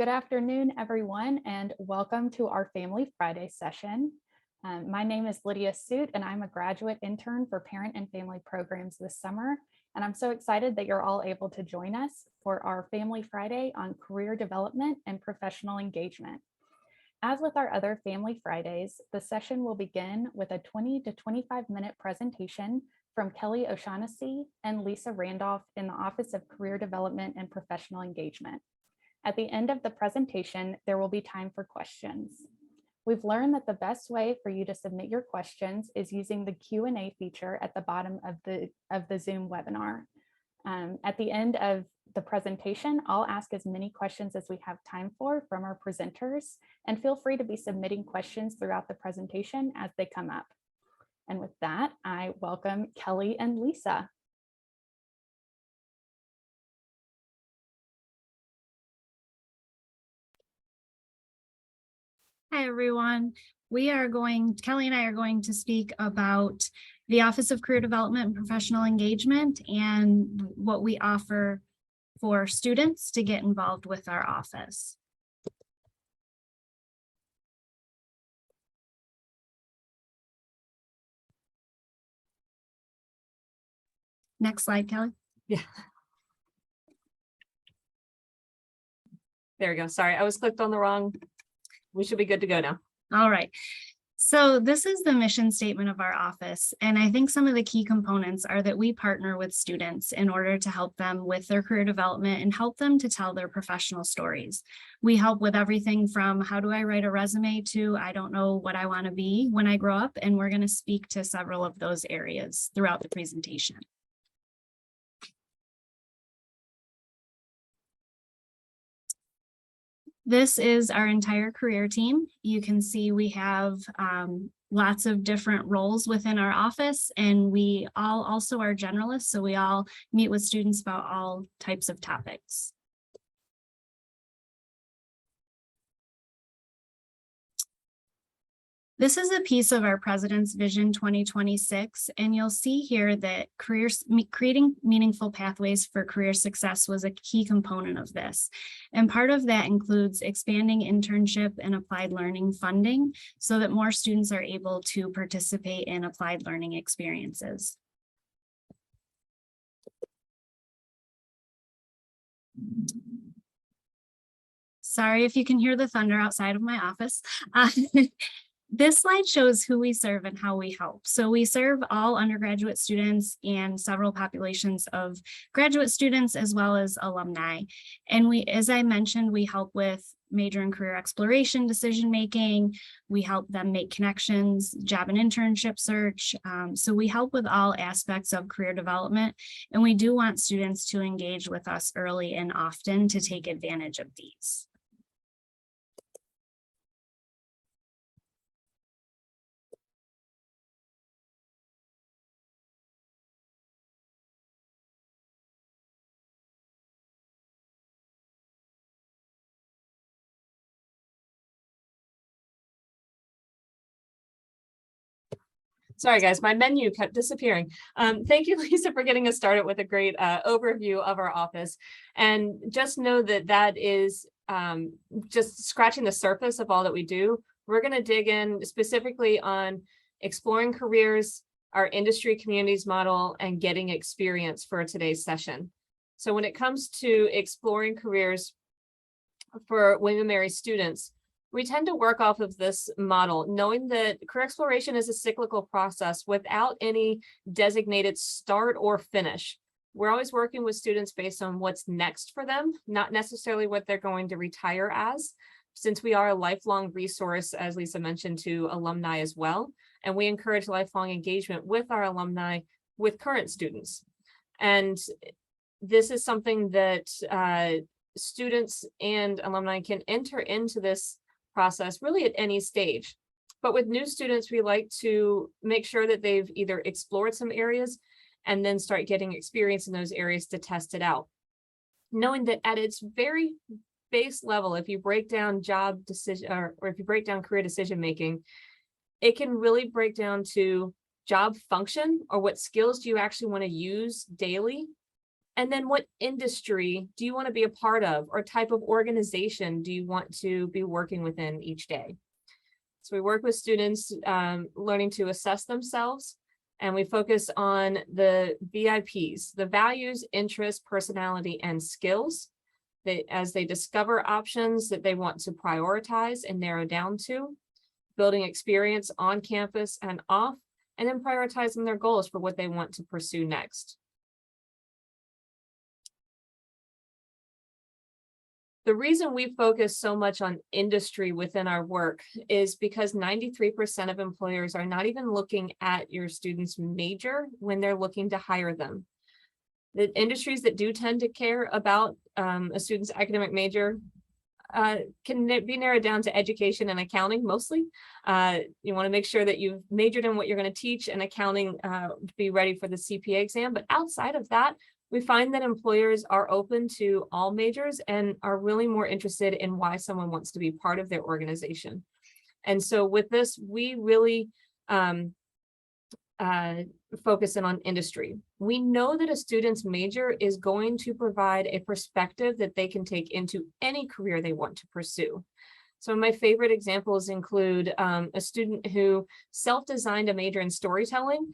Good afternoon, everyone, and welcome to our Family Friday session. My name is Lydia Suit, and I'm a graduate intern for Parent and Family Programs this summer. And I'm so excited that you're all able to join us for our Family Friday on career development and professional engagement. As with our other Family Fridays, the session will begin with a 20 to 25-minute presentation from Kelly O'Shaughnessy and Lisa Randolph in the Office of Career Development and Professional Engagement. At the end of the presentation, there will be time for questions. We've learned that the best way for you to submit your questions is using the Q&A feature at the bottom of the Zoom webinar. At the end of the presentation, I'll ask as many questions as we have time for from our presenters, and feel free to be submitting questions throughout the presentation as they come up. And with that, I welcome Kelly and Lisa. Hi, everyone. Kelly and I are going to speak about the Office of Career Development and Professional Engagement and what we offer for students to get involved with our office. Next slide, Kelly. Yeah. There we go. Sorry, I was clicked on the wrong. We should be good to go now. All right. So this is the mission statement of our office. And I think some of the key components are that we partner with students in order to help them with their career development and help them to tell their professional stories. We help with everything from how do I write a resume to I don't know what I want to be when I grow up. And we're going to speak to several of those areas throughout the presentation. This is our entire career team. You can see we have lots of different roles within our office, and we all also are generalists, so we all meet with students about all types of topics. This is a piece of our President's Vision 2026, and you'll see here that creating meaningful pathways for career success was a key component of this. And part of that includes expanding internship and applied learning funding so that more students are able to participate in applied learning experiences. Sorry if you can hear the thunder outside of my office. This slide shows who we serve and how we help. So we serve all undergraduate students and several populations of graduate students as well as alumni. And as I mentioned, we help with major and career exploration, decision-making. We help them make connections, job and internship search. So we help with all aspects of career development. And we do want students to engage with us early and often to take advantage of these. Sorry, guys, my menu kept disappearing. Thank you, Lisa, for getting us started with a great overview of our office. And just know that that is just scratching the surface of all that we do. We're going to dig in specifically on exploring careers, our industry communities model, and getting experience for today's session. So when it comes to exploring careers for William & Mary students, we tend to work off of this model, knowing that career exploration is a cyclical process without any designated start or finish. We're always working with students based on what's next for them, not necessarily what they're going to retire as, since we are a lifelong resource, as Lisa mentioned, to alumni as well. And we encourage lifelong engagement with our alumni, with current students. And this is something that students and alumni can enter into this process really at any stage. But with new students, we like to make sure that they've either explored some areas and then start getting experience in those areas to test it out. Knowing that at its very base level, if you break down job decision or if you break down career decision making, it can really break down to job function or what skills do you actually want to use daily And then what industry do you want to be a part of, or type of organization do you want to be working within each day? So we work with students learning to assess themselves, and we focus on the VIPs, the values, interests, personality, and skills, as they discover options that they want to prioritize and narrow down to, building experience on campus and off, and then prioritizing their goals for what they want to pursue next. The reason we focus so much on industry within our work is because 93% of employers are not even looking at your student's major when they're looking to hire them. The industries that do tend to care about a student's academic major can be narrowed down to education and accounting mostly. You want to make sure that you've majored in what you're going to teach, and accounting to be ready for the CPA exam. But outside of that, we find that employers are open to all majors and are really more interested in why someone wants to be part of their organization. And so with this, we really focus in on industry. We know that a student's major is going to provide a perspective that they can take into any career they want to pursue. Some of my favorite examples include a student who self-designed a major in storytelling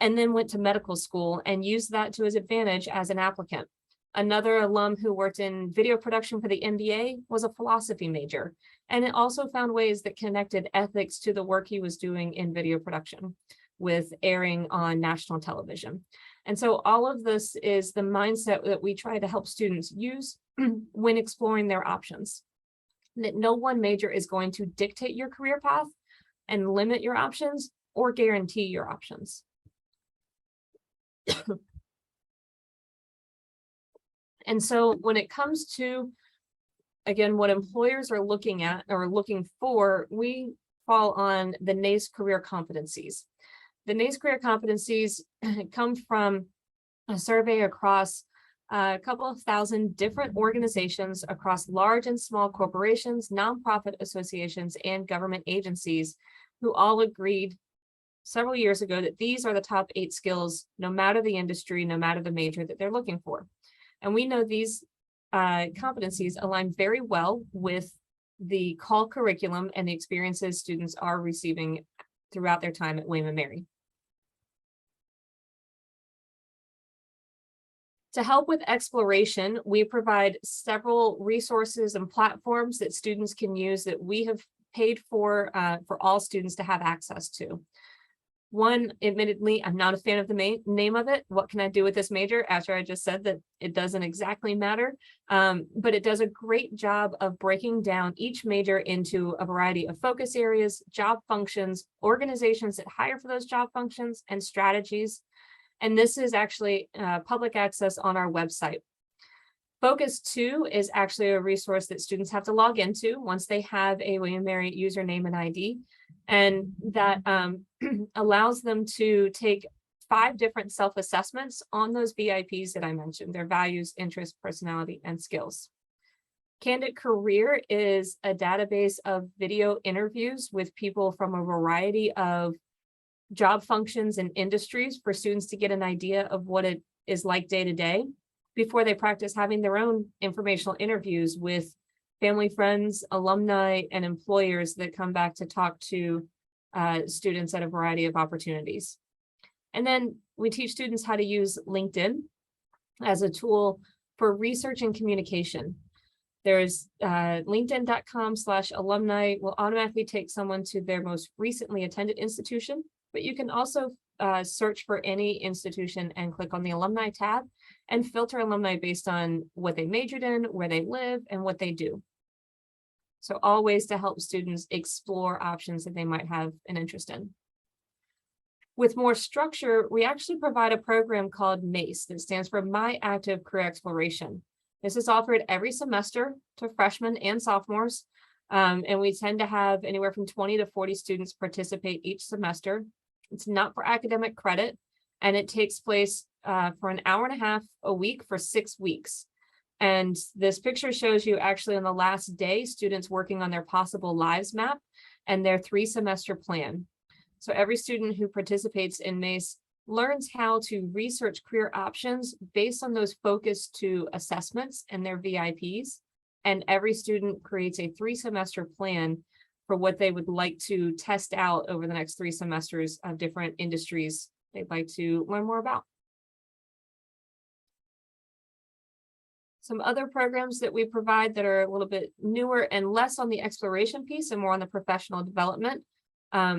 and then went to medical school and used that to his advantage as an applicant. Another alum who worked in video production for the NBA was a philosophy major, and it also found ways that connected ethics to the work he was doing in video production, with airing on national television. And so all of this is the mindset that we try to help students use when exploring their options. That no one major is going to dictate your career path and limit your options or guarantee your options. And so when it comes to, again, what employers are looking at or looking for, we fall on the NACE career competencies. The NACE career competencies come from a survey across a couple of thousand different organizations across large and small corporations, nonprofit associations, and government agencies, who all agreed several years ago that these are the top 8 skills, no matter the industry, no matter the major that they're looking for. And we know these competencies align very well with the CALL curriculum and the experiences students are receiving throughout their time at William & Mary. To help with exploration, we provide several resources and platforms that students can use that we have paid for all students to have access to. One, admittedly, I'm not a fan of the name of it. What can I do with this major? After I just said that it doesn't exactly matter, but it does a great job of breaking down each major into a variety of focus areas, job functions, organizations that hire for those job functions, and strategies. And this is actually public access on our website. Focus 2 is actually a resource that students have to log into once they have a William & Mary username and ID. And that allows them to take 5 different self-assessments on those VIPs that I mentioned, their values, interests, personality, and skills. Candid Career is a database of video interviews with people from a variety of job functions and industries for students to get an idea of what it is like day to day before they practice having their own informational interviews with family, friends, alumni, and employers that come back to talk to students at a variety of opportunities. And then we teach students how to use LinkedIn as a tool for research and communication. There's linkedin.com/alumni will automatically take someone to their most recently attended institution, but you can also search for any institution and click on the alumni tab and filter alumni based on what they majored in, where they live, and what they do. So all ways to help students explore options that they might have an interest in. With more structure, we actually provide a program called MACE, that stands for My Active Career Exploration. This is offered every semester to freshmen and sophomores, and we tend to have anywhere from 20 to 40 students participate each semester. It's not for academic credit, and it takes place for an hour and a half a week for 6 weeks. And this picture shows you actually on the last day, students working on their possible lives map and their 3-semester plan. So every student who participates in MACE learns how to research career options based on those focus to assessments and their VIPs. And every student creates a 3-semester plan for what they would like to test out over the next 3 semesters of different industries they'd like to learn more about. Some other programs that we provide that are a little bit newer and less on the exploration piece and more on the professional development.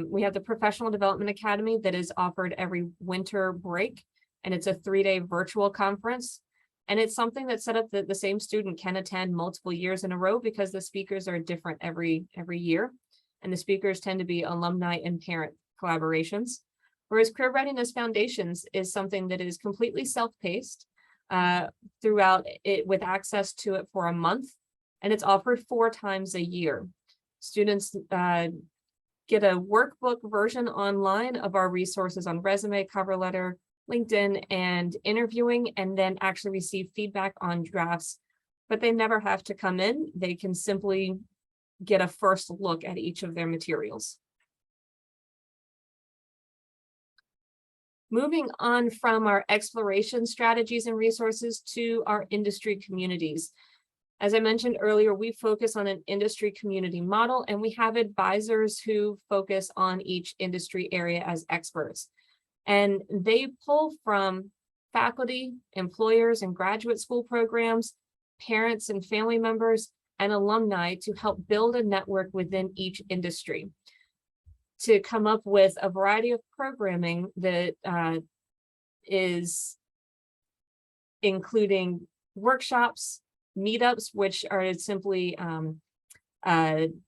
We have the Professional Development Academy that is offered every winter break, and it's a 3-day virtual conference. And it's something that's set up that the same student can attend multiple years in a row because the speakers are different every year. And the speakers tend to be alumni and parent collaborations. Whereas Career Readiness Foundations is something that is completely self-paced throughout it with access to it for a month. And it's offered 4 times a year. Students get a workbook version online of our resources on resume, cover letter, LinkedIn, and interviewing, and then actually receive feedback on drafts, but they never have to come in. They can simply get a first look at each of their materials. Moving on from our exploration strategies and resources to our industry communities. As I mentioned earlier, we focus on an industry community model, and we have advisors who focus on each industry area as experts. And they pull from faculty, employers and graduate school programs, parents and family members, and alumni to help build a network within each industry to come up with a variety of programming that is including workshops, meetups, which are simply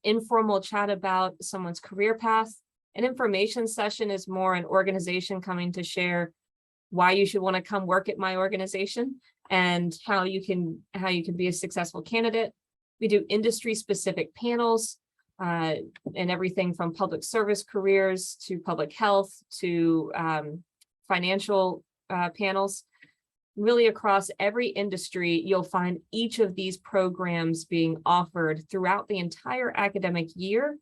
informal chat about someone's career path. An information session is more an organization coming to share why you should want to come work at my organization and how you can be a successful candidate. We do industry specific panels and everything from public service careers to public health to financial panels. Really across every industry, you'll find each of these programs being offered throughout the entire academic year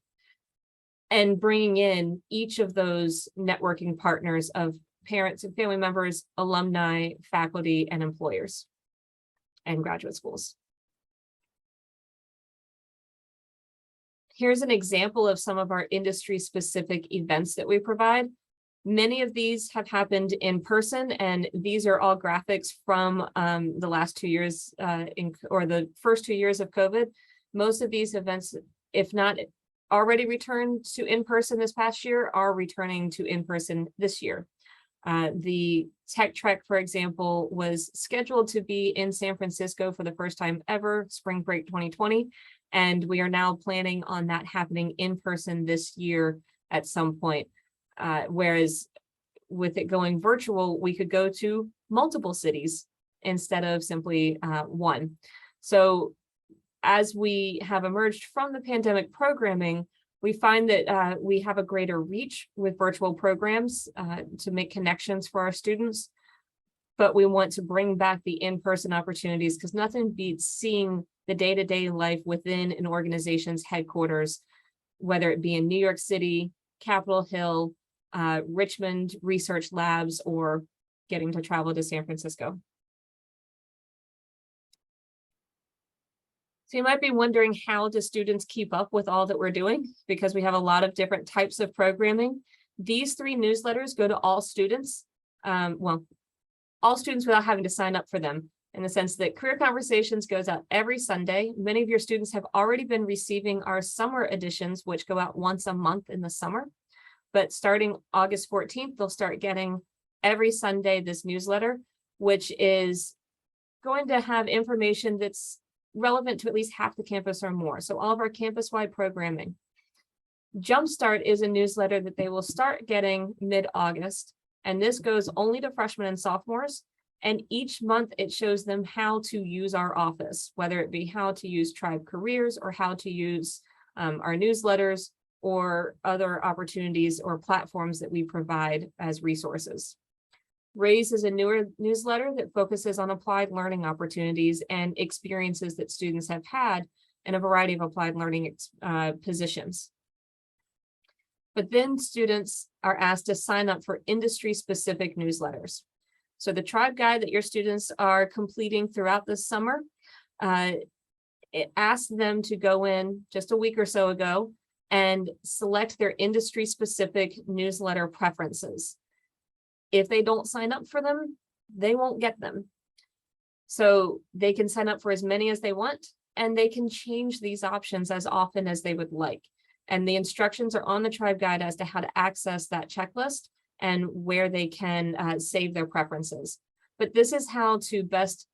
and bringing in each of those networking partners of parents and family members, alumni, faculty, and employers and graduate schools. Here's an example of some of our industry-specific events that we provide. Many of these have happened in person, and these are all graphics from the last 2 years or the first 2 years of COVID. Most of these events, if not already returned to in-person this past year, are returning to in-person this year. The Tech Trek, for example, was scheduled to be in San Francisco for the first time ever, spring break 2020, and we are now planning on that happening in person this year at some point. Whereas with it going virtual, we could go to multiple cities instead of simply one. So as we have emerged from the pandemic programming, we find that we have a greater reach with virtual programs to make connections for our students, but we want to bring back the in-person opportunities because nothing beats seeing the day-to-day life within an organization's headquarters, whether it be in New York City, Capitol Hill, Richmond Research Labs, or getting to travel to San Francisco. So you might be wondering, how do students keep up with all that we're doing? Because we have a lot of different types of programming. These 3 newsletters go to all students, well, all students without having to sign up for them, in the sense that Career Conversations goes out every Sunday. Many of your students have already been receiving our summer editions, which go out once a month in the summer. But starting August 14th, they'll start getting every Sunday this newsletter, which is going to have information that's relevant to at least half the campus or more. So all of our campus-wide programming. Jumpstart is a newsletter that they will start getting mid-August, and this goes only to freshmen and sophomores. And each month it shows them how to use our office, whether it be how to use Tribe Careers or how to use our newsletters or other opportunities or platforms that we provide as resources. Raise is a newer newsletter that focuses on applied learning opportunities and experiences that students have had in a variety of applied learning positions. But then students are asked to sign up for industry-specific newsletters. So the tribe guide that your students are completing throughout this summer, it asked them to go in just a week or so ago and select their industry-specific newsletter preferences. If they don't sign up for them, they won't get them. So they can sign up for as many as they want, and they can change these options as often as they would like. And the instructions are on the tribe guide as to how to access that checklist and where they can save their preferences. But this is how to best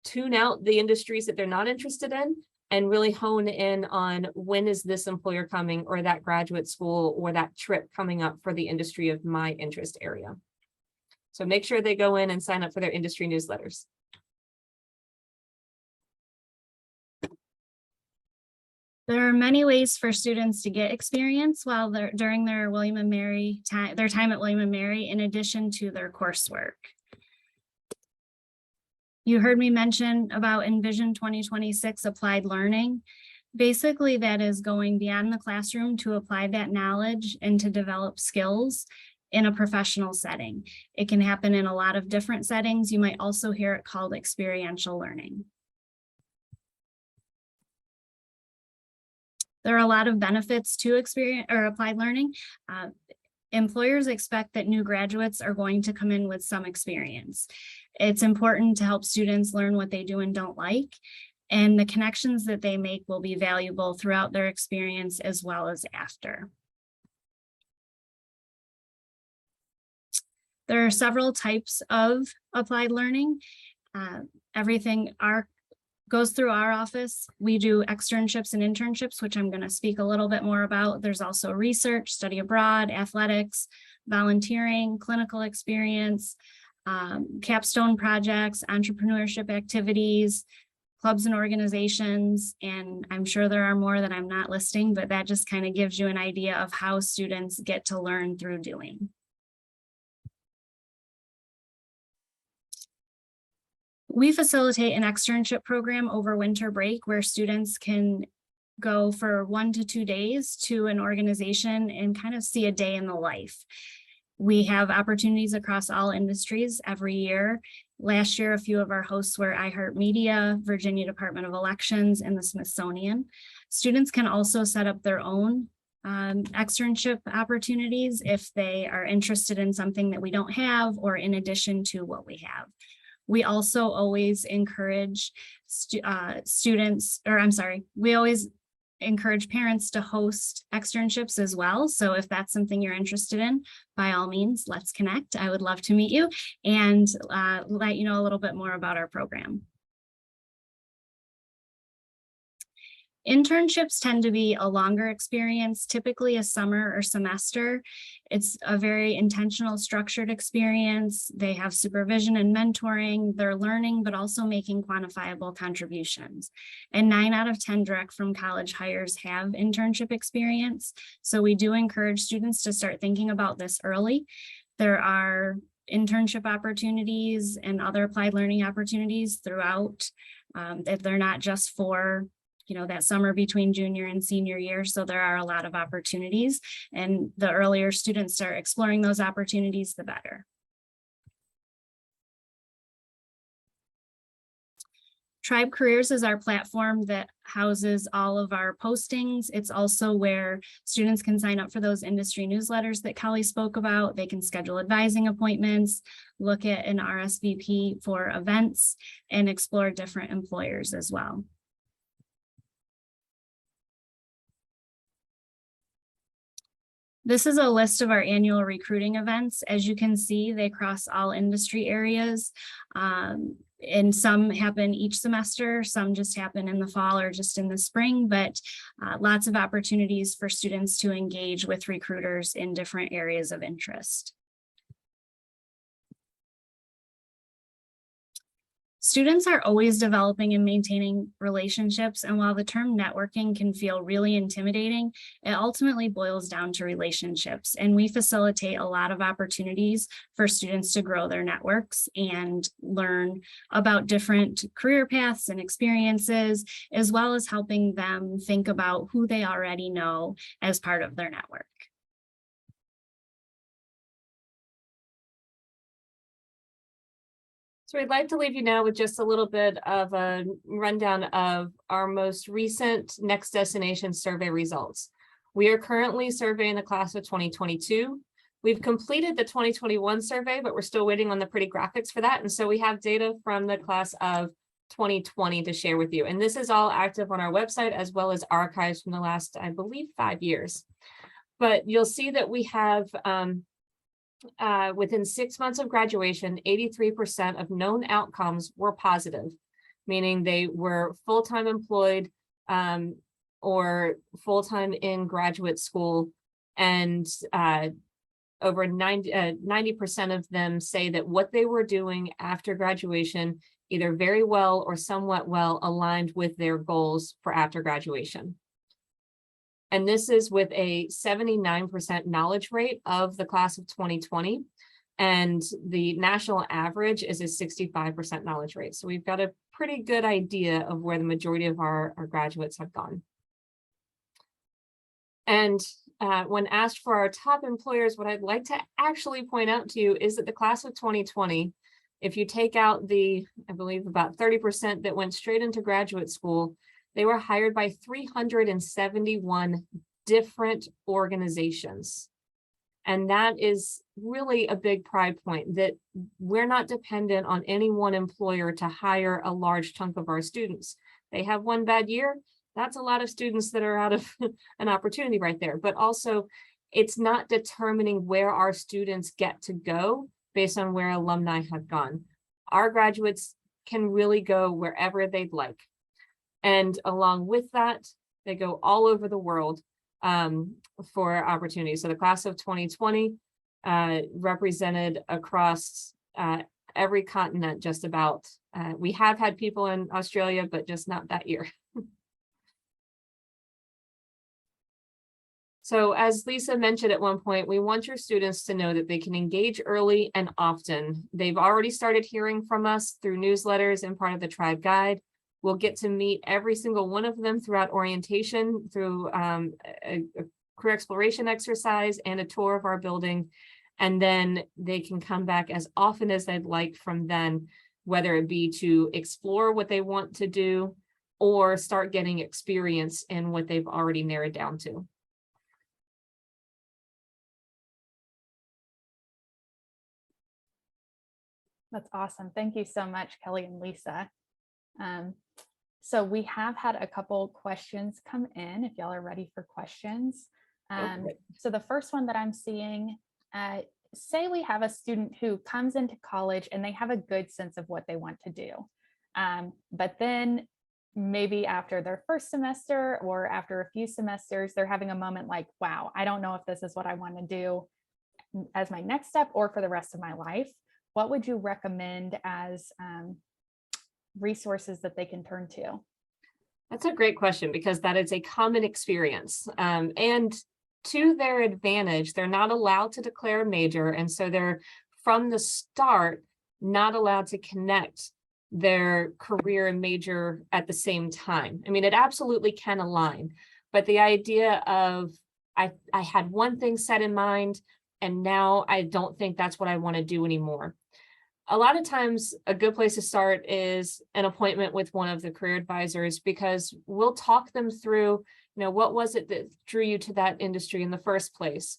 tune out the industries that they're not interested in and really hone in on when is this employer coming, or that graduate school, or that trip coming up for the industry of my interest area. So make sure they go in and sign up for their industry newsletters. There are many ways for students to get experience while they're during their William and Mary time, their time at William and Mary, in addition to their coursework. You heard me mention about Envision 2026 applied learning. Basically, that is going beyond the classroom to apply that knowledge and to develop skills in a professional setting. It can happen in a lot of different settings. You might also hear it called experiential learning. There are a lot of benefits to experience or applied learning. Employers expect that new graduates are going to come in with some experience. It's important to help students learn what they do and don't like, and the connections that they make will be valuable throughout their experience as well as after. There are several types of applied learning. Everything goes through our office. We do externships and internships, which I'm going to speak a little bit more about. There's also research, study abroad, athletics, volunteering, clinical experience, capstone projects, entrepreneurship activities, clubs and organizations, and I'm sure there are more that I'm not listing, but that just kind of gives you an idea of how students get to learn through doing. We facilitate an externship program over winter break where students can go for 1 to 2 days to an organization and kind of see a day in the life. We have opportunities across all industries every year. Last year, a few of our hosts were iHeartMedia, Virginia Department of Elections, and the Smithsonian. Students can also set up their own externship opportunities if they are interested in something that we don't have or in addition to what we have. We also always encourage we always encourage parents to host externships as well. So if that's something you're interested in, by all means, let's connect. I would love to meet you and let you know a little bit more about our program. Internships tend to be a longer experience, typically a summer or semester. It's a very intentional, structured experience. They have supervision and mentoring. They're learning, but also making quantifiable contributions. And 9 out of 10 direct from college hires have internship experience. So we do encourage students to start thinking about this early. There are internship opportunities and other applied learning opportunities throughout. If they're not just for that summer between junior and senior year. So there are a lot of opportunities, and the earlier students start exploring those opportunities, the better. Tribe Careers is our platform that houses all of our postings. It's also where students can sign up for those industry newsletters that Kelly spoke about. They can schedule advising appointments, look at an RSVP for events, and explore different employers as well. This is a list of our annual recruiting events. As you can see, they cross all industry areas, and some happen each semester, some just happen in the fall or just in the spring, but lots of opportunities for students to engage with recruiters in different areas of interest. Students are always developing and maintaining relationships, and while the term networking can feel really intimidating, it ultimately boils down to relationships, and we facilitate a lot of opportunities for students to grow their networks and learn about different career paths and experiences, as well as helping them think about who they already know as part of their network. So we'd like to leave you now with just a little bit of a rundown of our most recent Next Destination survey results. We are currently surveying the class of 2022. We've completed the 2021 survey, but we're still waiting on the pretty graphics for that. And so we have data from the class of 2020 to share with you. And this is all active on our website as well as archives from the last, I believe, 5 years. But you'll see that we have within 6 months of graduation, 83% of known outcomes were positive, meaning they were full-time employed or full-time in graduate school. And over 90% of them say that what they were doing after graduation, either very well or somewhat well aligned with their goals for after graduation. And this is with a 79% knowledge rate of the class of 2020. And the national average is a 65% knowledge rate. So we've got a pretty good idea of where the majority of our graduates have gone. And when asked for our top employers, what I'd like to actually point out to you is that the class of 2020, if you take out the, I believe about 30% that went straight into graduate school, they were hired by 371 different organizations. And that is really a big pride point, that we're not dependent on any one employer to hire a large chunk of our students. They have one bad year, that's a lot of students that are out of an opportunity right there. But also, it's not determining where our students get to go based on where alumni have gone. Our graduates can really go wherever they'd like. And along with that, they go all over the world for opportunities. So the class of 2020 represented across every continent, just about. We have had people in Australia, but just not that year. So as Lisa mentioned at one point, we want your students to know that they can engage early and often. They've already started hearing from us through newsletters and part of the Tribe Guide. We'll get to meet every single one of them throughout orientation, through a career exploration exercise and a tour of our building. And then they can come back as often as they'd like from then, whether it be to explore what they want to do or start getting experience in what they've already narrowed down to. That's awesome. Thank you so much, Kelly and Lisa. So we have had a couple questions come in, if y'all are ready for questions. So the first one that I'm seeing, say we have a student who comes into college and they have a good sense of what they want to do. But then maybe after their first semester or after a few semesters, they're having a moment like, wow, I don't know if this is what I want to do as my next step or for the rest of my life. What would you recommend as resources that they can turn to? That's a great question, because that is a common experience. And to their advantage, they're not allowed to declare a major. And so they're, from the start, not allowed to connect their career and major at the same time. I mean, it absolutely can align, but the idea of, I had one thing set in mind, and now I don't think that's what I want to do anymore. A lot of times, a good place to start is an appointment with one of the career advisors, because we'll talk them through, what was it that drew you to that industry in the first place,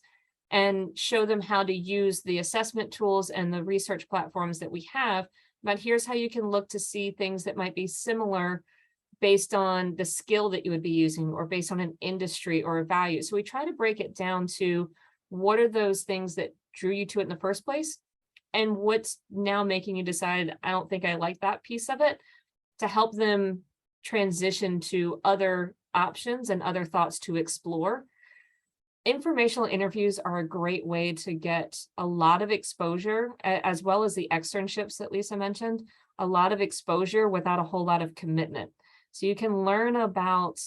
and show them how to use the assessment tools and the research platforms that we have. But here's how you can look to see things that might be similar based on the skill that you would be using, or based on an industry or a value. So we try to break it down to, what are those things that drew you to it in the first place? And what's now making you decide, I don't think I like that piece of it, to help them transition to other options and other thoughts to explore. Informational interviews are a great way to get a lot of exposure, as well as the externships that Lisa mentioned, a lot of exposure without a whole lot of commitment. So you can learn about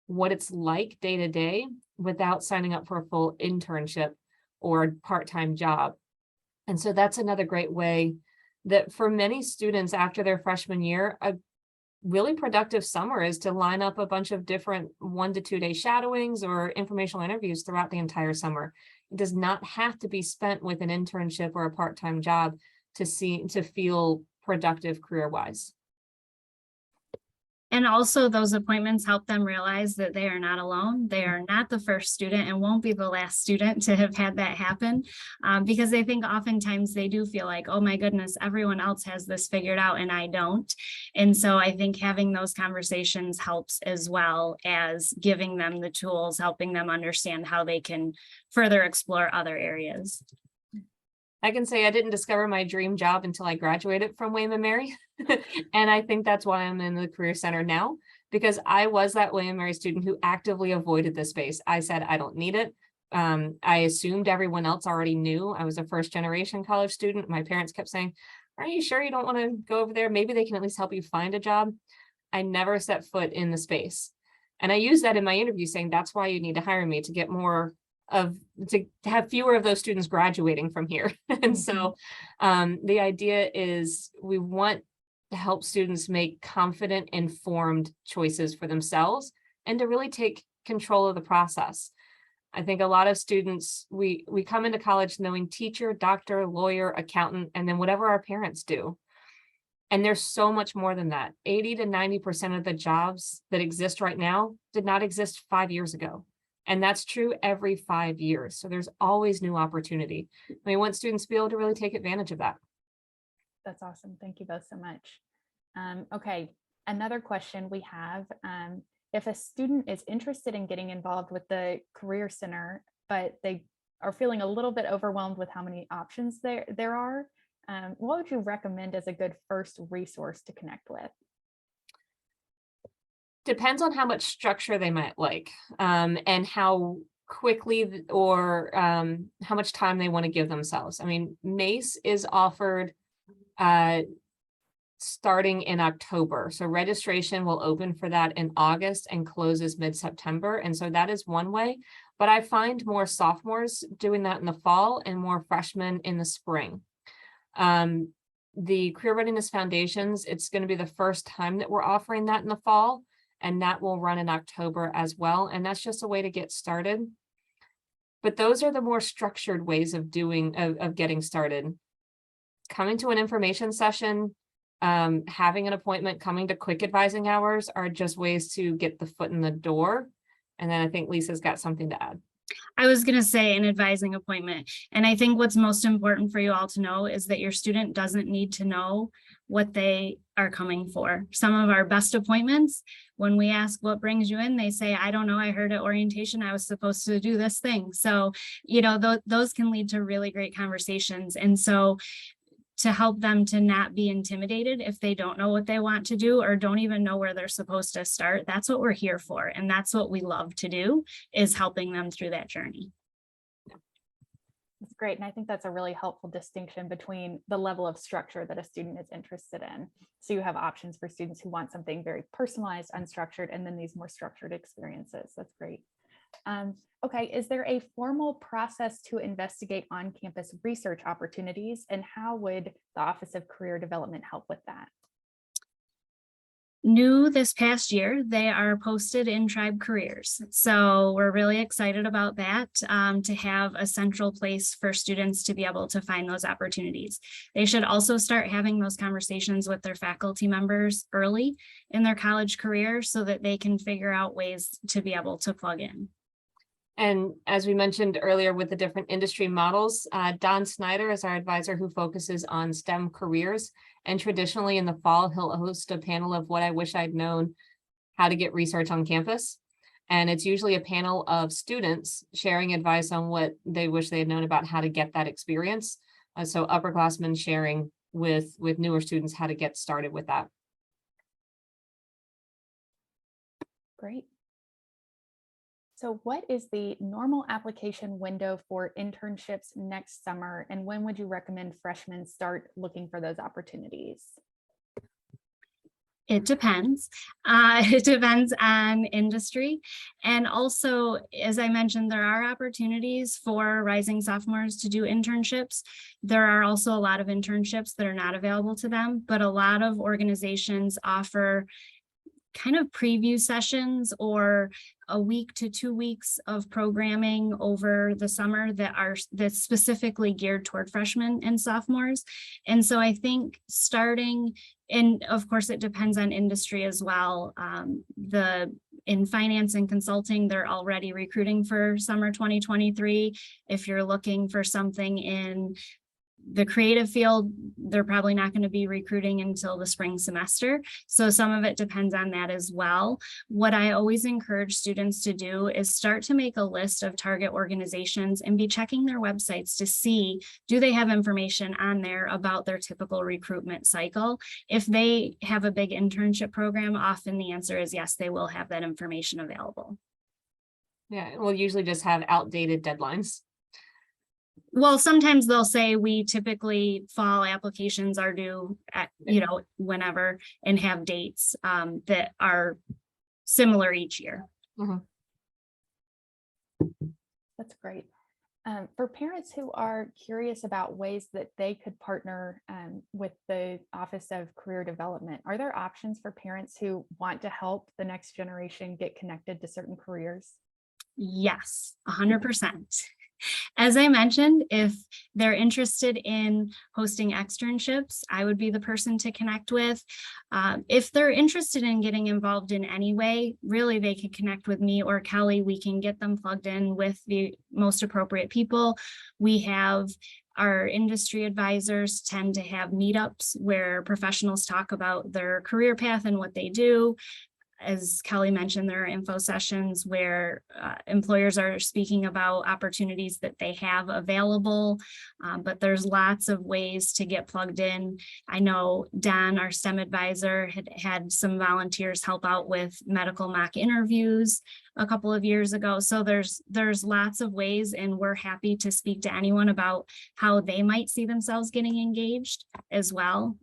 what it's like day to day without signing up for a full internship or part-time job. And so that's another great way that for many students after their freshman year, a really productive summer is to line up a bunch of different 1 to 2 day shadowings or informational interviews throughout the entire summer. It does not have to be spent with an internship or a part-time job to feel productive career-wise. And also those appointments help them realize that they are not alone. They are not the first student and won't be the last student to have had that happen, because I think oftentimes they do feel like, oh my goodness, everyone else has this figured out and I don't. And so I think having those conversations helps, as well as giving them the tools, helping them understand how they can further explore other areas. I can say I didn't discover my dream job until I graduated from William & Mary. And I think that's why I'm in the Career Center now, because I was that William & Mary student who actively avoided this space. I said, I don't need it. I assumed everyone else already knew. I was a first generation college student. My parents kept saying, are you sure you don't want to go over there? Maybe they can at least help you find a job. I never set foot in the space. And I use that in my interview saying, that's why you need to hire me, to get more to have fewer of those students graduating from here. And so the idea is we want to help students make confident, informed choices for themselves and to really take control of the process. I think a lot of students, we come into college knowing teacher, doctor, lawyer, accountant, and then whatever our parents do. And there's so much more than that. 80 to 90% of the jobs that exist right now did not exist 5 years ago. And that's true every 5 years. So there's always new opportunity. We want students to be able to really take advantage of that. That's awesome. Thank you both so much. Okay, another question we have, if a student is interested in getting involved with the Career Center, but they are feeling a little bit overwhelmed with how many options there are, what would you recommend as a good first resource to connect with? Depends on how much structure they might like, and how quickly or how much time they want to give themselves. I mean, MACE is offered starting in October. So registration will open for that in August and closes mid-September. And so that is one way. But I find more sophomores doing that in the fall and more freshmen in the spring. The Career Readiness Foundations, it's going to be the first time that we're offering that in the fall. And that will run in October as well. And that's just a way to get started. But those are the more structured ways of getting started. Coming to an information session, having an appointment, coming to quick advising hours are just ways to get the foot in the door. And then I think Lisa's got something to add. I was going to say an advising appointment. And I think what's most important for you all to know is that your student doesn't need to know what they are coming for. Some of our best appointments, when we ask what brings you in, they say, I don't know, I heard at orientation I was supposed to do this thing. So, you know, those can lead to really great conversations. And so to help them to not be intimidated if they don't know what they want to do or don't even know where they're supposed to start. That's what we're here for. And that's what we love to do, is helping them through that journey. That's great. And I think that's a really helpful distinction between the level of structure that a student is interested in. So you have options for students who want something very personalized, unstructured, and then these more structured experiences. That's great. Okay, is there a formal process to investigate on-campus research opportunities, and how would the Office of Career Development help with that? New this past year, they are posted in Tribe Careers. So we're really excited about that, to have a central place for students to be able to find those opportunities. They should also start having those conversations with their faculty members early in their college career so that they can figure out ways to be able to plug in. And as we mentioned earlier with the different industry models, Don Snyder is our advisor who focuses on STEM careers. And traditionally in the fall, he'll host a panel of what I wish I'd known, how to get research on campus. And it's usually a panel of students sharing advice on what they wish they had known about how to get that experience. So upperclassmen sharing with newer students how to get started with that. Great. So what is the normal application window for internships next summer, and when would you recommend freshmen start looking for those opportunities? It depends. It depends on industry. And also, as I mentioned, there are opportunities for rising sophomores to do internships. There are also a lot of internships that are not available to them, but a lot of organizations offer kind of preview sessions or a week to 2 weeks of programming over the summer that's specifically geared toward freshmen and sophomores. And so I think starting, and of course it depends on industry as well. In finance and consulting, they're already recruiting for summer 2023. If you're looking for something in the creative field, they're probably not going to be recruiting until the spring semester. So some of it depends on that as well. What I always encourage students to do is start to make a list of target organizations and be checking their websites to see, do they have information on there about their typical recruitment cycle? If they have a big internship program, often the answer is yes, they will have that information available. Yeah, we'll usually just have outdated deadlines. Well, sometimes they'll say we typically fall applications are due at, whenever, and have dates that are similar each year. Mhm. That's great. For parents who are curious about ways that they could partner with the Office of Career Development, are there options for parents who want to help the next generation get connected to certain careers? Yes, 100%. As I mentioned, if they're interested in hosting externships, I would be the person to connect with. If they're interested in getting involved in any way, really they can connect with me or Kelly. We can get them plugged in with the most appropriate people. We have our industry advisors tend to have meetups where professionals talk about their career path and what they do. As Kelly mentioned, there are info sessions where employers are speaking about opportunities that they have available, but there's lots of ways to get plugged in. I know Don, our STEM advisor, had some volunteers help out with medical mock interviews a couple of years ago. So there's lots of ways, and we're happy to speak to anyone about how they might see themselves getting engaged as well,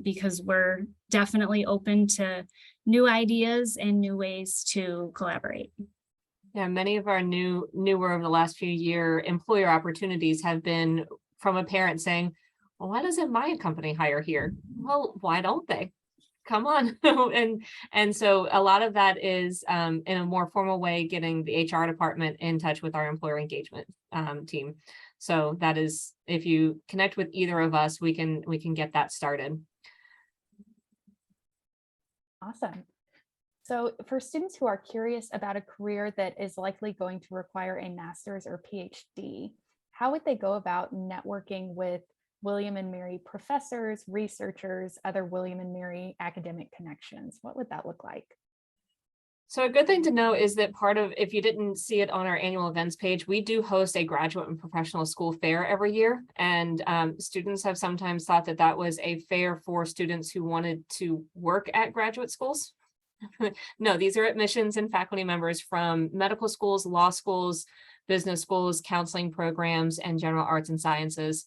because we're definitely open to new ideas and new ways to collaborate. Yeah, many of our newer over the last few years employer opportunities have been from a parent saying, well, why doesn't my company hire here? Well, why don't they? Come on. and so a lot of that is in a more formal way, getting the HR department in touch with our employer engagement team. So that is, if you connect with either of us, we can get that started. Awesome. So for students who are curious about a career that is likely going to require a master's or PhD, how would they go about networking with William and Mary professors, researchers, other William and Mary academic connections? What would that look like? So a good thing to know is that part of, if you didn't see it on our annual events page, we do host a graduate and professional school fair every year. And students have sometimes thought that that was a fair for students who wanted to work at graduate schools. No, these are admissions and faculty members from medical schools, law schools, business schools, counseling programs, and general arts and sciences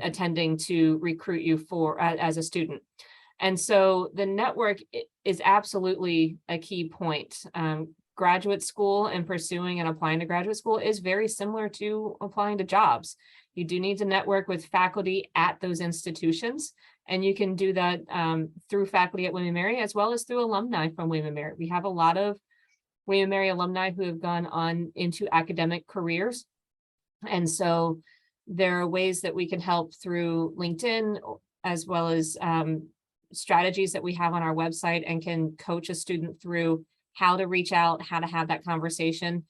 attending to recruit you for as a student. And so the network is absolutely a key point. Graduate school and pursuing and applying to graduate school is very similar to applying to jobs. You do need to network with faculty at those institutions, and you can do that through faculty at William & Mary as well as through alumni from William & Mary. We have a lot of William & Mary alumni who have gone on into academic careers. And so there are ways that we can help through LinkedIn, as well as strategies that we have on our website, and can coach a student through how to reach out, how to have that conversation.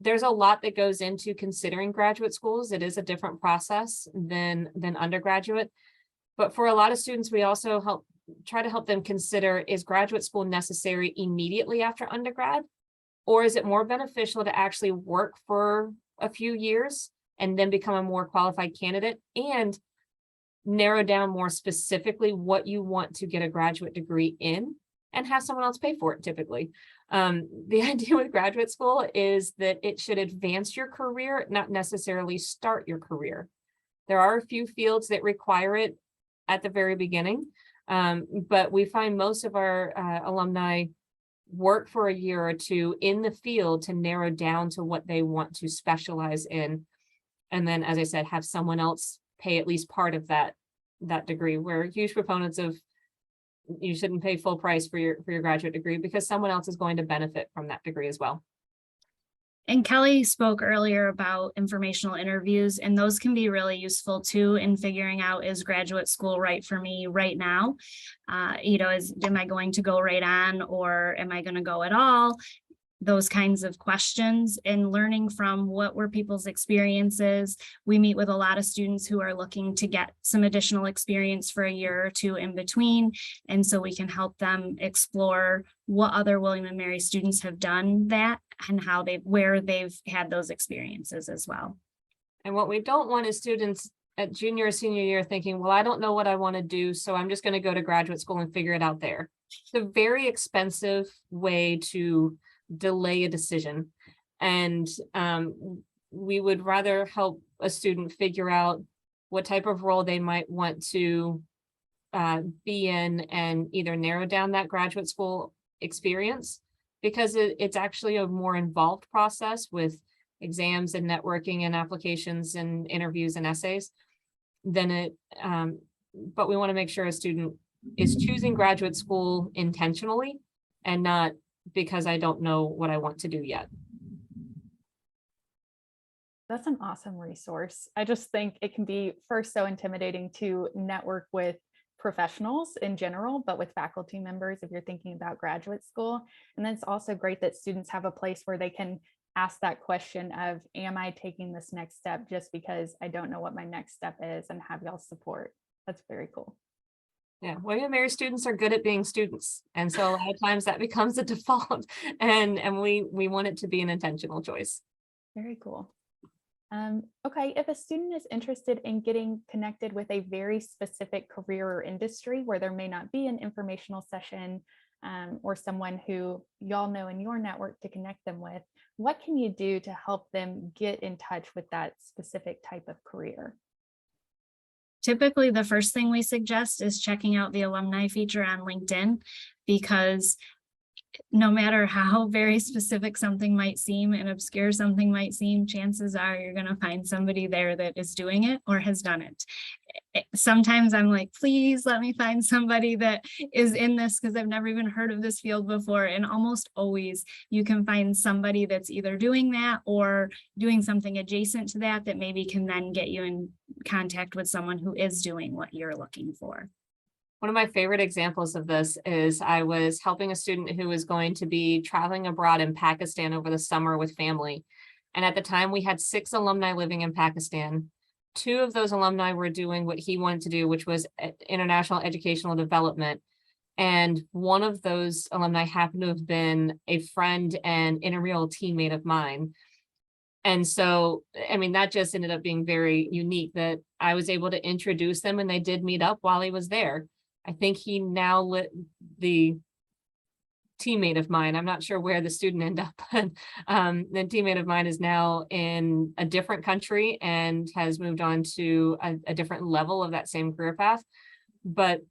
There's a lot that goes into considering graduate schools. It is a different process than undergraduate. But for a lot of students, we also try to help them consider, is graduate school necessary immediately after undergrad? Or is it more beneficial to actually work for a few years and then become a more qualified candidate and narrow down more specifically what you want to get a graduate degree in and have someone else pay for it typically? The idea with graduate school is that it should advance your career, not necessarily start your career. There are a few fields that require it at the very beginning, but we find most of our alumni work for a year or two in the field to narrow down to what they want to specialize in. And then, as I said, have someone else pay at least part of that degree. We're huge proponents of you shouldn't pay full price for your graduate degree, because someone else is going to benefit from that degree as well. And Kelly spoke earlier about informational interviews, and those can be really useful too in figuring out, is graduate school right for me right now? Am I going to go right on, or am I going to go at all? Those kinds of questions, and learning from what were people's experiences. We meet with a lot of students who are looking to get some additional experience for a year or two in between. And so we can help them explore what other William and Mary students have done that, and where they've had those experiences as well. And what we don't want is students at junior or senior year thinking, well, I don't know what I want to do, so I'm just going to go to graduate school and figure it out there. It's a very expensive way to delay a decision. And we would rather help a student figure out what type of role they might want to be in, and either narrow down that graduate school experience, because it's actually a more involved process with exams and networking and applications and interviews and essays than but we want to make sure a student is choosing graduate school intentionally, and not because I don't know what I want to do yet. That's an awesome resource. I just think it can be first so intimidating to network with professionals in general, but with faculty members if you're thinking about graduate school. And then it's also great that students have a place where they can ask that question of, am I taking this next step just because I don't know what my next step is, and have y'all support. That's very cool. Yeah, William and Mary students are good at being students. And so a lot of times that becomes a default, and we want it to be an intentional choice. Very cool. Okay, if a student is interested in getting connected with a very specific career or industry where there may not be an informational session or someone who y'all know in your network to connect them with, what can you do to help them get in touch with that specific type of career? Typically, the first thing we suggest is checking out the alumni feature on LinkedIn, because no matter how very specific something might seem and obscure something might seem, chances are you're going to find somebody there that is doing it or has done it. Sometimes I'm like, please let me find somebody that is in this, because I've never even heard of this field before. And almost always you can find somebody that's either doing that or doing something adjacent to that, that maybe can then get you in contact with someone who is doing what you're looking for. One of my favorite examples of this is I was helping a student who was going to be traveling abroad in Pakistan over the summer with family. And at the time we had 6 alumni living in Pakistan. 2 of those alumni were doing what he wanted to do, which was international educational development. And one of those alumni happened to have been a friend and intramural teammate of mine. And so, I mean, that just ended up being very unique that I was able to introduce them, and they did meet up while he was there. I think he now the teammate of mine, I'm not sure where the student ended up, but the teammate of mine is now in a different country and has moved on to a different level of that same career path. But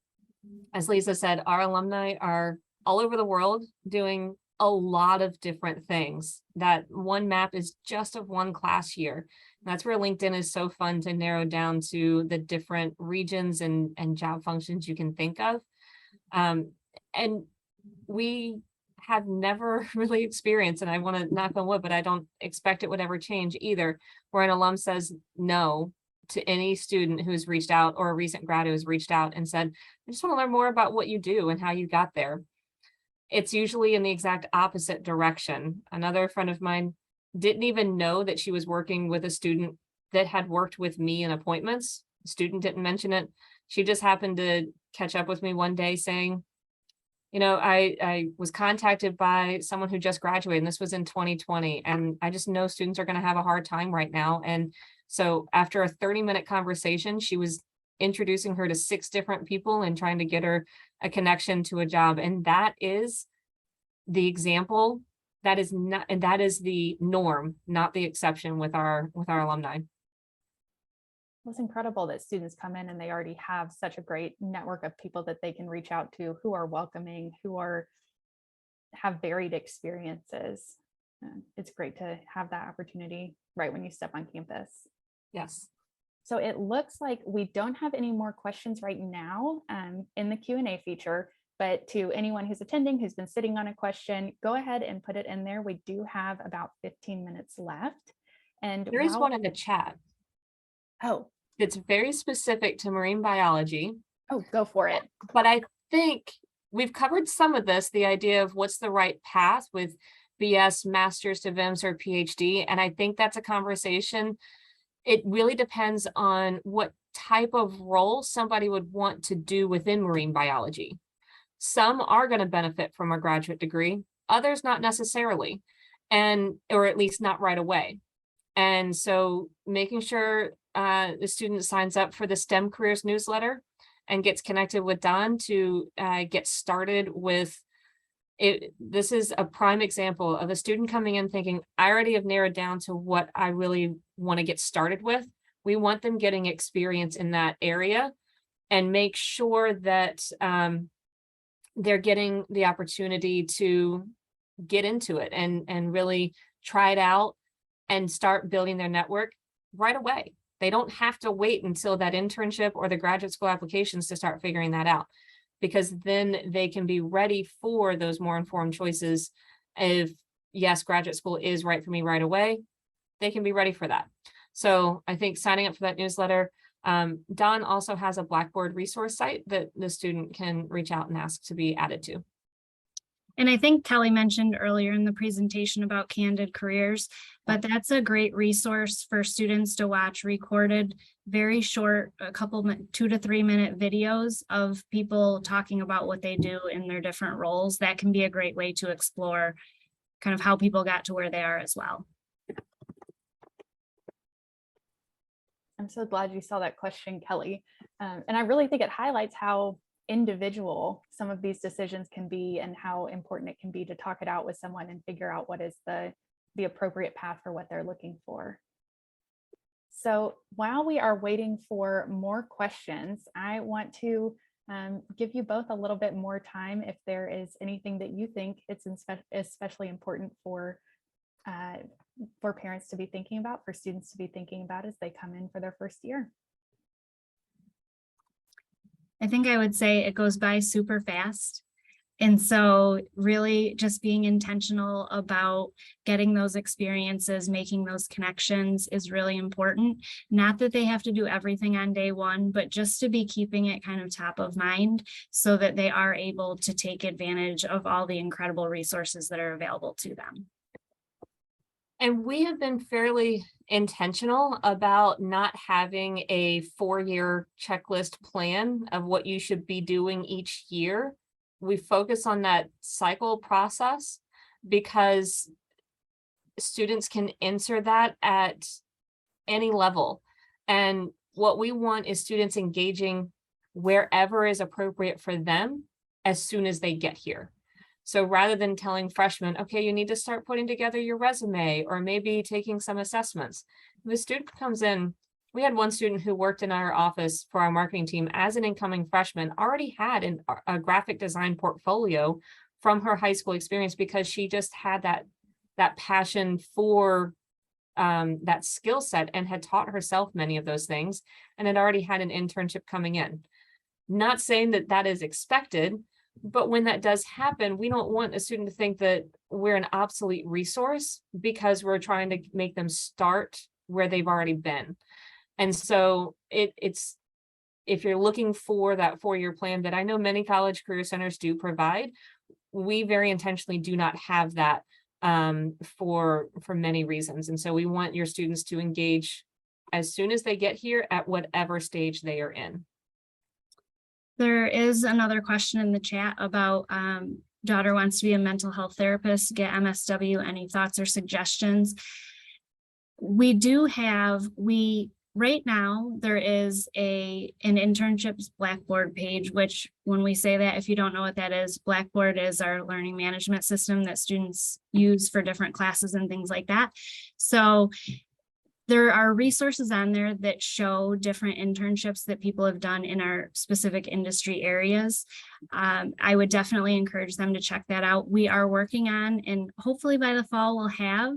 as Lisa said, our alumni are all over the world doing a lot of different things. That one map is just of one class year. That's where LinkedIn is so fun to narrow down to the different regions and job functions you can think of. And we have never really experienced, and I want to knock on wood, but I don't expect it would ever change either, where an alum says no to any student who's reached out, or a recent grad who's reached out and said, I just want to learn more about what you do and how you got there. It's usually in the exact opposite direction. Another friend of mine didn't even know that she was working with a student that had worked with me in appointments. The student didn't mention it. She just happened to catch up with me one day saying, you know, I was contacted by someone who just graduated, and this was in 2020. And I just know students are going to have a hard time right now. And so after a 30-minute conversation, she was introducing her to 6 different people and trying to get her a connection to a job. And that is the example. That is not, and that is the norm, not the exception with our alumni. It's incredible that students come in and they already have such a great network of people that they can reach out to, who are welcoming, who have varied experiences. It's great to have that opportunity right when you step on campus. Yes. So it looks like we don't have any more questions right now in the Q&A feature. But to anyone who's attending, who's been sitting on a question, go ahead and put it in there. We do have about 15 minutes left. And There is one in the chat. Oh, It's very specific to marine biology. oh, go for it. But I think we've covered some of this, the idea of what's the right path with BS, master's to VIMS or PhD. And I think that's a conversation. It really depends on what type of role somebody would want to do within marine biology. Some are going to benefit from a graduate degree, others not necessarily, or at least not right away. And so making sure the student signs up for the STEM Careers newsletter and gets connected with Don to get started with it. This is a prime example of a student coming in thinking, I already have narrowed down to what I really want to get started with. We want them getting experience in that area and make sure that they're getting the opportunity to get into it and really try it out and start building their network right away. They don't have to wait until that internship or the graduate school applications to start figuring that out, because then they can be ready for those more informed choices. If yes, graduate school is right for me right away, they can be ready for that. So I think signing up for that newsletter. Don also has a Blackboard resource site that the student can reach out and ask to be added to. And I think Kelly mentioned earlier in the presentation about Candid Careers, but that's a great resource for students to watch recorded, very short, a couple 2 to 3 minute videos of people talking about what they do in their different roles. That can be a great way to explore kind of how people got to where they are as well. I'm so glad you saw that question, Kelly. And I really think it highlights how individual some of these decisions can be and how important it can be to talk it out with someone and figure out what is the appropriate path for what they're looking for. So while we are waiting for more questions, I want to give you both a little bit more time if there is anything that you think it's especially important for parents to be thinking about, for students to be thinking about as they come in for their first year. I think I would say it goes by super fast. And so really just being intentional about getting those experiences, making those connections is really important. Not that they have to do everything on day one, but just to be keeping it kind of top of mind so that they are able to take advantage of all the incredible resources that are available to them. And we have been fairly intentional about not having a 4-year checklist plan of what you should be doing each year. We focus on that cycle process because students can enter that at any level. And what we want is students engaging wherever is appropriate for them as soon as they get here. So rather than telling freshmen, okay, you need to start putting together your resume or maybe taking some assessments. If a student comes in, we had one student who worked in our office for our marketing team as an incoming freshman, already had a graphic design portfolio from her high school experience because she just had that passion for that skill set and had taught herself many of those things and had already had an internship coming in. Not saying that that is expected, but when that does happen, we don't want a student to think that we're an obsolete resource because we're trying to make them start where they've already been. And so it's if you're looking for that 4-year plan that I know many college career centers do provide, we very intentionally do not have that for many reasons. And so we want your students to engage as soon as they get here at whatever stage they are in. There is another question in the chat about daughter wants to be a mental health therapist, get MSW, any thoughts or suggestions? Right now, there is an internships Blackboard page, which when we say that, if you don't know what that is, Blackboard is our learning management system that students use for different classes and things like that. So there are resources on there that show different internships that people have done in our specific industry areas. I would definitely encourage them to check that out. We are working on, and hopefully by the fall, we'll have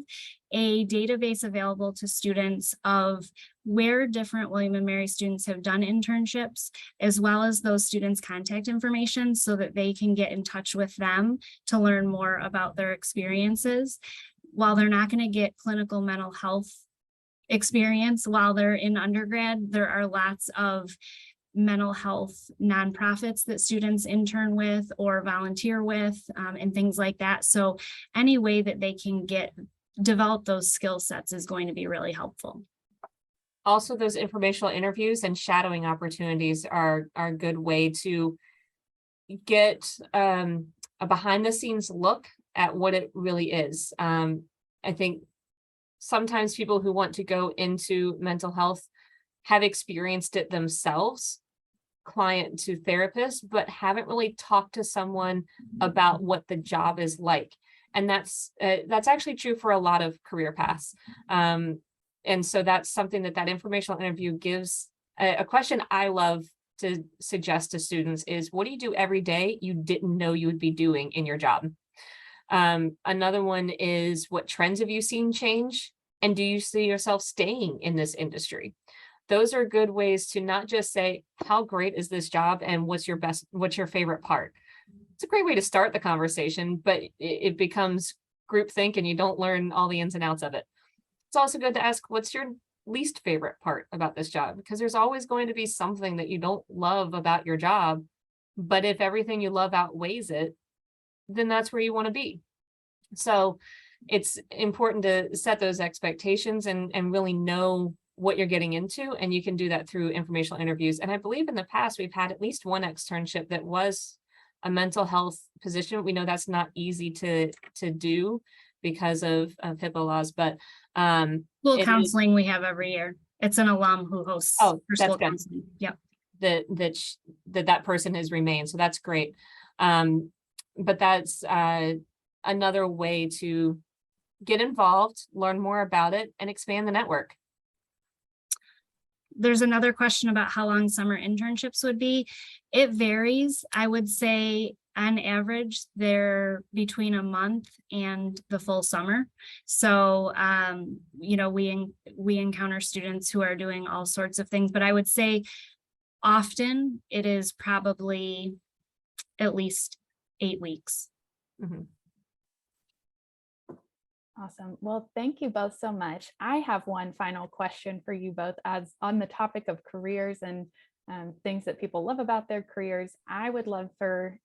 a database available to students of where different William and Mary students have done internships, as well as those students' contact information so that they can get in touch with them to learn more about their experiences. While they're not going to get clinical mental health experience while they're in undergrad, there are lots of mental health nonprofits that students intern with or volunteer with, and things like that. So any way that they can develop those skill sets is going to be really helpful. Also, those informational interviews and shadowing opportunities are a good way to get a behind the scenes look at what it really is. I think sometimes people who want to go into mental health have experienced it themselves, client to therapist, but haven't really talked to someone about what the job is like. And that's actually true for a lot of career paths. And so that's something that informational interview gives. A question I love to suggest to students is, what do you do every day you didn't know you would be doing in your job? Another one is, what trends have you seen change? And do you see yourself staying in this industry? Those are good ways to not just say, how great is this job and what's your favorite part? It's a great way to start the conversation, but it becomes groupthink and you don't learn all the ins and outs of it. It's also good to ask, what's your least favorite part about this job? Because there's always going to be something that you don't love about your job. But if everything you love outweighs it, then that's where you want to be. So it's important to set those expectations and really know what you're getting into. And you can do that through informational interviews. And I believe in the past, we've had at least one externship that was a mental health position. We know that's not easy to do because of HIPAA laws, but school counseling we have every year. It's an alum who hosts for school good. counseling. Yep. That person has remained. So that's great. But that's another way to get involved, learn more about it, and expand the network. There's another question about how long summer internships would be. It varies. I would say on average, they're between a month and the full summer. So, we encounter students who are doing all sorts of things, but I would say often it is probably at least 8 weeks. Mm-hmm. Awesome. Well, thank you both so much. I have one final question for you both, as on the topic of careers and things that people love about their careers. I would love for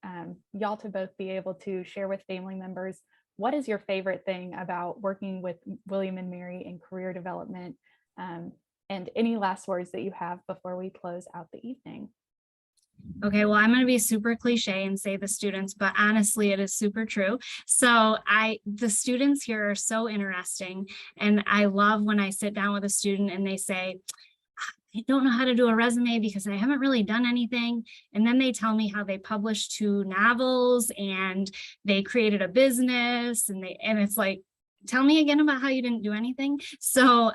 y'all to both be able to share with family members, what is your favorite thing about working with William and Mary in career development, and any last words that you have before we close out the evening. Okay, well, I'm going to be super cliche and say the students, but honestly, it is super true. So the students here are so interesting. And I love when I sit down with a student and they say, I don't know how to do a resume because I haven't really done anything. And then they tell me how they published 2 novels and they created a business and it's like, tell me again about how you didn't do anything. So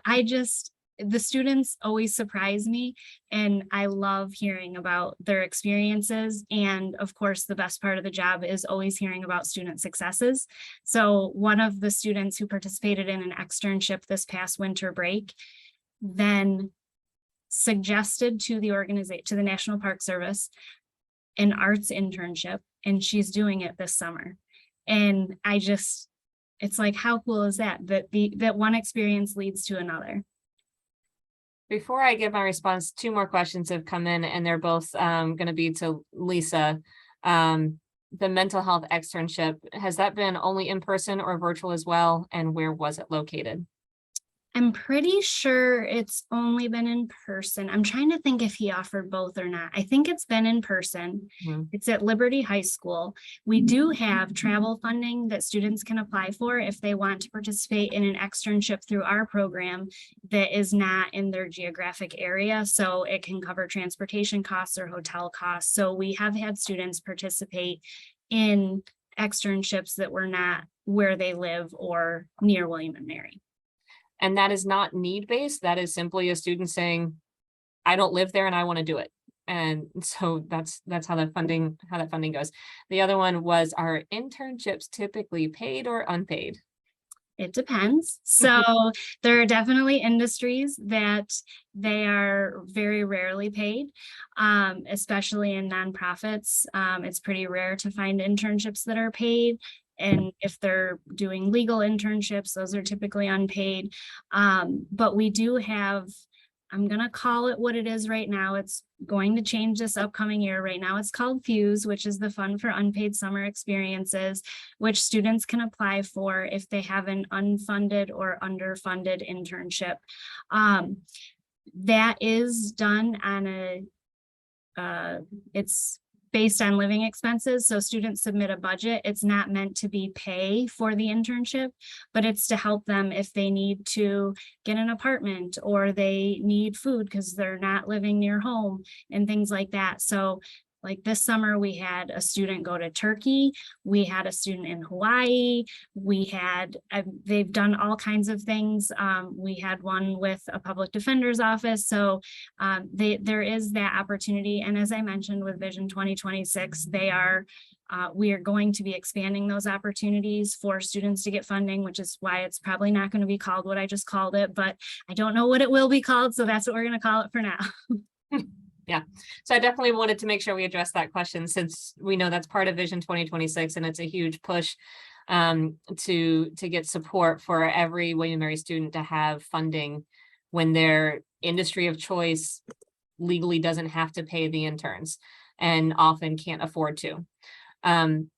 the students always surprise me, and I love hearing about their experiences. And of course, the best part of the job is always hearing about student successes. So one of the students who participated in an externship this past winter break then suggested to the National Park Service an arts internship, and she's doing it this summer. And it's like, how cool is that? That one experience leads to another. Before I give my response, 2 more questions have come in, and they're both going to be to Lisa. The mental health externship, has that been only in person or virtual as well? And where was it located? I'm pretty sure it's only been in person. I'm trying to think if he offered both or not. I think it's been in person. Mm-hmm. It's at Liberty High School. We do have travel funding that students can apply for if they want to participate in an externship through our program that is not in their geographic area. So it can cover transportation costs or hotel costs. So we have had students participate in externships that were not where they live or near William and Mary. And that is not need-based. That is simply a student saying, I don't live there and I want to do it. And so that's how that funding goes. The other one was, are internships typically paid or unpaid? It depends. So there are definitely industries that they are very rarely paid, especially in nonprofits. It's pretty rare to find internships that are paid. And if they're doing legal internships, those are typically unpaid. But we do have, I'm going to call it what it is right now. It's going to change this upcoming year. Right now it's called FUSE, which is the Fund for Unpaid Summer Experiences, which students can apply for if they have an unfunded or underfunded internship. That is done on it's based on living expenses. So students submit a budget. It's not meant to be pay for the internship, but it's to help them if they need to get an apartment or they need food because they're not living near home and things like that. So like this summer, we had a student go to Turkey. We had a student in Hawaii. We had, they've done all kinds of things. We had one with a public defender's office. So there is that opportunity. And as I mentioned with Vision 2026, we are going to be expanding those opportunities for students to get funding, which is why it's probably not going to be called what I just called it, but I don't know what it will be called. So that's what we're going to call it for now. Yeah, so I definitely wanted to make sure we address that question since we know that's part of Vision 2026 and it's a huge push to get support for every William & Mary student to have funding when their industry of choice legally doesn't have to pay the interns and often can't afford to. And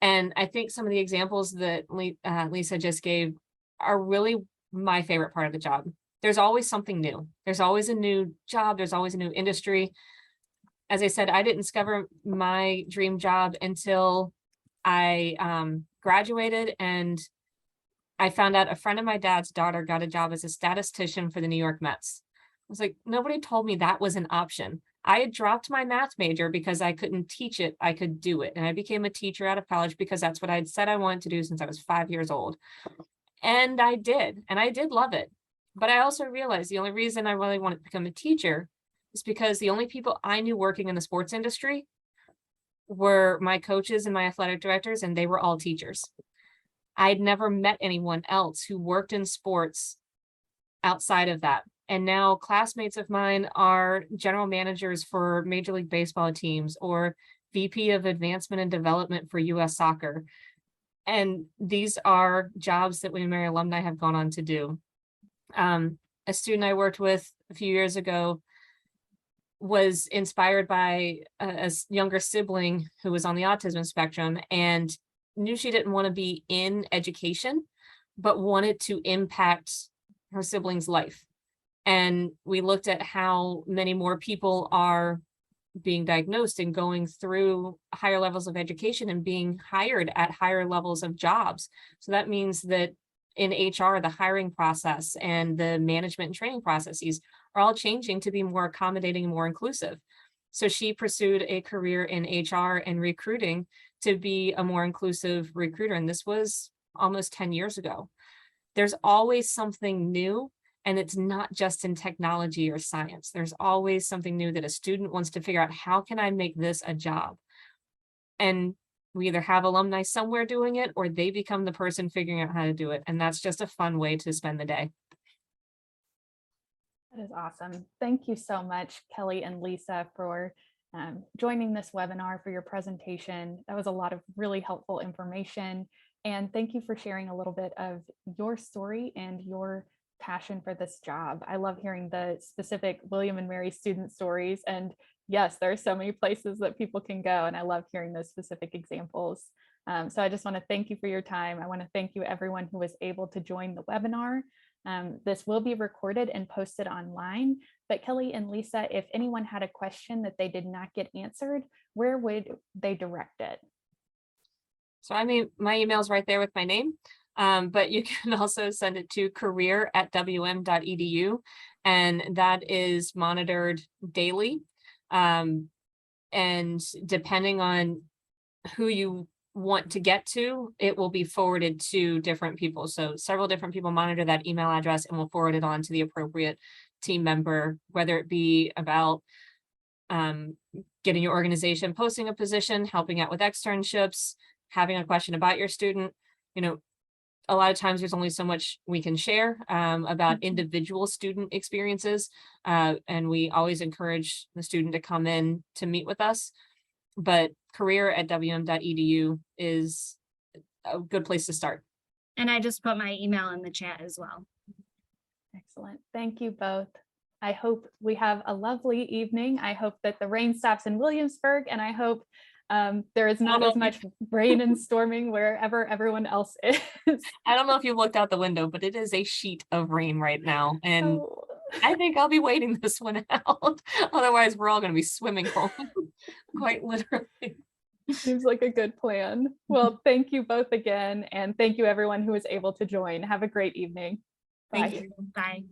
I think some of the examples that Lisa just gave are really my favorite part of the job. There's always something new. There's always a new job. There's always a new industry. As I said, I didn't discover my dream job until I graduated and I found out a friend of my dad's daughter got a job as a statistician for the New York Mets. I was like, nobody told me that was an option. I had dropped my math major because I couldn't teach it. I could do it. And I became a teacher out of college because that's what I'd said I wanted to do since I was 5 years old. And I did love it. But I also realized the only reason I really wanted to become a teacher is because the only people I knew working in the sports industry were my coaches and my athletic directors, and they were all teachers. I'd never met anyone else who worked in sports outside of that. And now classmates of mine are general managers for Major League Baseball teams or VP of advancement and development for US soccer. And these are jobs that William & Mary alumni have gone on to do. A student I worked with a few years ago was inspired by a younger sibling who was on the autism spectrum and knew she didn't want to be in education, but wanted to impact her sibling's life. And we looked at how many more people are being diagnosed and going through higher levels of education and being hired at higher levels of jobs. So that means that in HR, the hiring process and the management and training processes are all changing to be more accommodating and more inclusive. So she pursued a career in HR and recruiting to be a more inclusive recruiter. And this was almost 10 years ago. There's always something new, and it's not just in technology or science. There's always something new that a student wants to figure out, how can I make this a job? And we either have alumni somewhere doing it or they become the person figuring out how to do it. And that's just a fun way to spend the day. That is awesome. Thank you so much, Kelly and Lisa, for joining this webinar, for your presentation. That was a lot of really helpful information. And thank you for sharing a little bit of your story and your passion for this job. I love hearing the specific William & Mary student stories. And yes, there are so many places that people can go. And I love hearing those specific examples. So I just want to thank you for your time. I want to thank you, everyone who was able to join the webinar. This will be recorded and posted online. But Kelly and Lisa, if anyone had a question that they did not get answered, where would they direct it? So I mean, my email's right there with my name. But you can also send it to career@wm.edu, and that is monitored daily. And depending on who you want to get to, it will be forwarded to different people. So several different people monitor that email address and will forward it on to the appropriate team member, whether it be about getting your organization posting a position, helping out with externships, having a question about your student. a lot of times there's only so much we can share about individual student experiences. And we always encourage the student to come in to meet with us. But career@wm.edu is a good place to start. And I just put my email in the chat as well. Excellent. Thank you both. I hope we have a lovely evening. I hope that the rain stops in Williamsburg, and I hope there is not as much rain and storming wherever everyone else is. I don't know if you looked out the window, but it is a sheet of rain right now. And Oh, I think I'll be waiting this one out. Otherwise, we're all going to be swimming home, quite literally. seems like a good plan. Well, thank you both again, and thank you everyone who was able to join. Have a great evening. Thank Bye. you. Bye.